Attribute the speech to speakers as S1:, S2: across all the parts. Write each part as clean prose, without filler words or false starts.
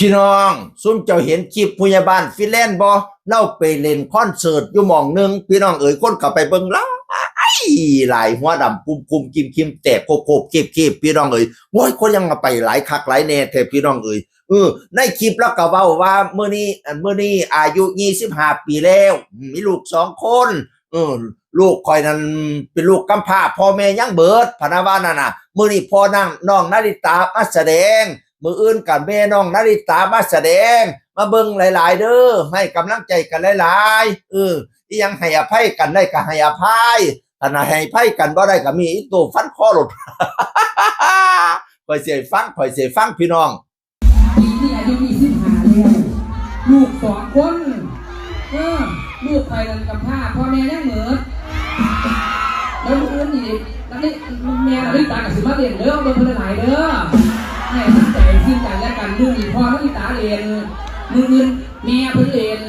S1: พี่น้องซุ่มเจ้าเห็นคลิปพยาบาลฟินแลนด์บ่เล่าไปเล่นคอนเสิร์ตอยู่หม่องหนึงพี่น้องเอ๋ยคนเข้าไปเบิ่งหลายหัวดำกุมกิมแตกโคบเก็บพี่น้องเอ๋ยโอ้ยคนยังมาไปหลายคักหลายแน่แท้พี่น้องเอ๋ยในคลิปแล้วก็เว้าว่ามื้อนี้อายุ25ปีแล้วมีลูก2คนลูกข่อยนั้นเป็นลูกกำพร้าพ่อแม่ยังเบิดพะนะว่านั่นน่ะมื้อนี้พ่อน้องนาริตามาแสดงมื้ออื่นกับแม่น้องนาริตามาแสดงมาเบิ่งหลายๆเด้อให้กำลังใจกันหลายๆอีหยังให้อภัยกันได้ก็ให้อภัยถ้าให้อภัยกันบ่ได้ก็มีอีตัวฟันคอหลุดข่อยสิฟังพี่น้อง
S2: ปีนี้อายุ25แล้วลูก2คนลูกใครกันกับผ้าพ่อแม่ยังเหมือนแล้วลูกอื่นนี่แล้วนี่แม่นาริตากับสิมาเรียนเด้อเบิ่งเพิ่นหลายเด้อให้ตั้งใจซึ่งกันและกันมื้อนี้พ่อนาริตาเรียนมื้ออื่นแม่เพิ่นเรียน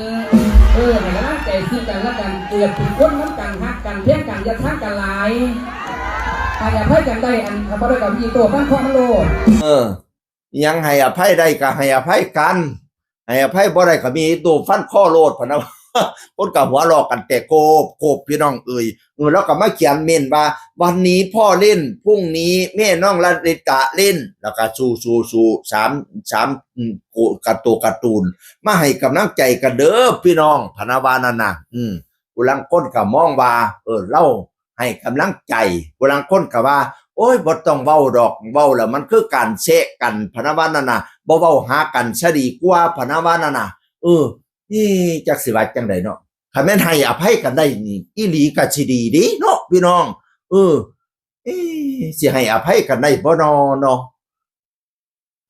S2: ให้กำลังใจซึ่งกันและกันเกิดเป็นคนน้ำกันฮักกันเพียงกันอย่าทักกันหลายถ้าอย่าให้กันได้อันบ่ได้กับอีโตบ้านพ่อมันโลด
S1: ยังให้อภัยได้ก็ให้อภัยกันให้อภัยบ่ได้ก็มีตัวฟันคอโลดพะนะคนกับหัวลอกกันแต่โกบพี่น้องแล้วก็มาเขียนเม่นว่าวันนี้พ่อเล่นพรุ่งนี้แม่น้องลลิตาเล่นแล้วก็สู้3การ์ตูนมาให้กำลังใจกันเด้อพี่น้องพะนะว่านั่นน่ะผู้ลังคนก็มองว่าเล่าให้กำลังใจผู้ลังคนก็ว่าโอ้ยบ่ต้องเว้าดอกเว้าแล้วมันคือการเชะกันพะนะว่านั่นน่ะบ่เว้าหากันซะดีกว่าพะนะว่านั่นน่ะจักสิว่าจังได๋เนาะถ้าแม่นให้อภัยกันได้นี่อีหลีก็สิดีเด้เนาะพี่น้องสิให้อภัยกันได้บ่เนาะ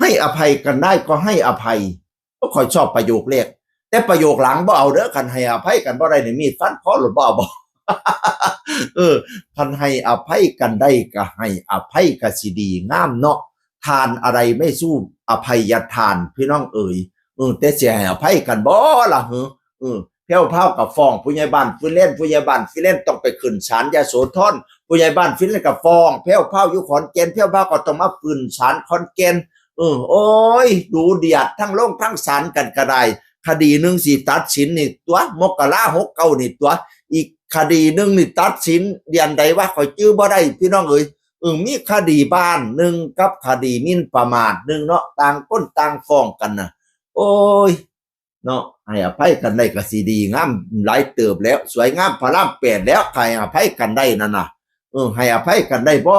S1: ให้อภัยกันได้ก็ให้อภัยก็ค่อยชอบประโยคแรกแต่ประโยคหลังบ่เอาเด้อคันให้อภัยกันบ่ได้นี่มีดฟันคอหรือบ่เอาคันให้อภัยกันได้ก็ให้อภัยก็สิดีงามเนาะทานอะไรไม่สู้อภัยทานพี่น้องเอ๋ยแต่สิให้อภัยกันบ่ล่ะแพ้วพาวกับฟ้องผู้ใหญ่บ้านฟินแลนด์ต้องไปขึ้นศาลยโสธรผู้ใหญ่บ้านฟินแลนด์กับฟ้องแพ้วพาวอยู่ขอนแก่นแพ้วพาวก็ต้องมาขึ้นศาลขอนแก่นโอ้ยดูเดือดทั้งโรงทั้งศาลกันก็ได้คดีนึงสิตัดสินนี่ตัวมกรา69นี่ตัวอีกคดีนึงนี่ตัดสินเดือนใดว่าข่อยจื้อบ่ได้พี่น้องเอ้ยมีคดีบ้านนึงกับคดีหมิ่นประมาทนึงเนาะต่างคนต่างฟ้องกันน่ะโอ้ยเนาะให้อภัยกันได้ก็สิดีงามหลายเติบแล้วสวยงามพระราม8แล้วให้อภัยกันได้นั่นน่ะให้อภัยกันได้บ่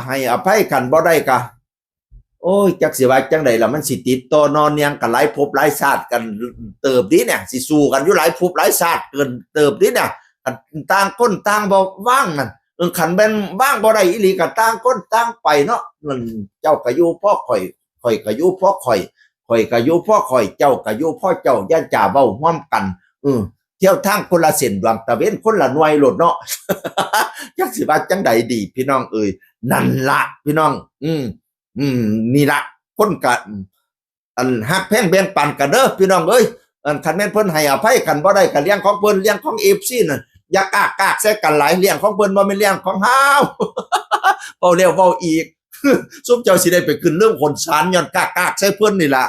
S1: ให้อภัยกันบ่ได้ก็โอ้ยจักสิว่าจังได๋ล่ะมันสิติดต่อนอนเนียงกันหลายภพหลายชาติกันเติบดีเนี่ยสิสู้กันอยู่หลายภพหลายชาติเกินเติบดีเนี่ยต่างคนต่างบ่ว่างนั่นคันแม่นว่างบ่ได้อีหลีก็ต่างคนต่างไปเนาะมันเจ้าก็อยู่พ่อข่อยก็อยู่พ่อข่อยก็อยู่พ่อข่อยเจ้าก็อยู่พ่อเจ้าย่านจ่าเว้าร่วมกันเที่ยวทางคนละเส้นดวงตะเว้นคนละหน่วยโลดเนาะจักสิว่าจังใดดีพี่น้องเอ้ยนั่นล่ะพี่น้องนี่ล่ะคนกะฮักแพงแบ่งปันกันเด้อพี่น้องเอ้ยคันแม่นเพิ่นให้อภัยกันบ่ได้ก็เลี้ยงของเพิ่นเลี้ยงของ FC นั่นอย่ากากใส่กันหลายเลี้ยงของเพิ่นบ่แม่นเลี้ยงของเฮาเว้าแล้วเว้าอีกซุมเจ้าสิได้ไปขึ้นเรื่องคนศาลย้อนกากใส่เพิ่นนี่ล่ะ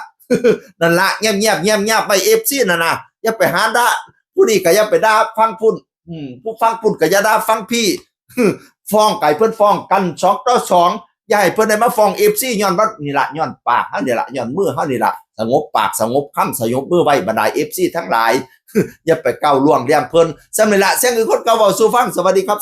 S1: นั่นล่ะเงียบไป FC นั่นน่ะอย่าไปหาด่าผู้นี้ก็อย่าไปด่าฟังพุ่นผู้ฟังพุ่นก็อย่าด่าฟังพี่ฟ้องไก่เพิ่นฟ้องกัน2 ต่อ 2อย่าให้เพิ่นได้มาฟ้อง FC ย้อนว่านี่ล่ะย้อนปากเฮานี่ล่ะย้อนมือเฮานี่ล่ะสงบปากสงบคำสงบมือไว้บรรดา FC ทั้งหลายอย่าไปก้าวล่วงเรื่องเพิ่นซำนี่ล่ะเสียงคือคนเก่าเว้าสู่ฟังสวัสดีครับ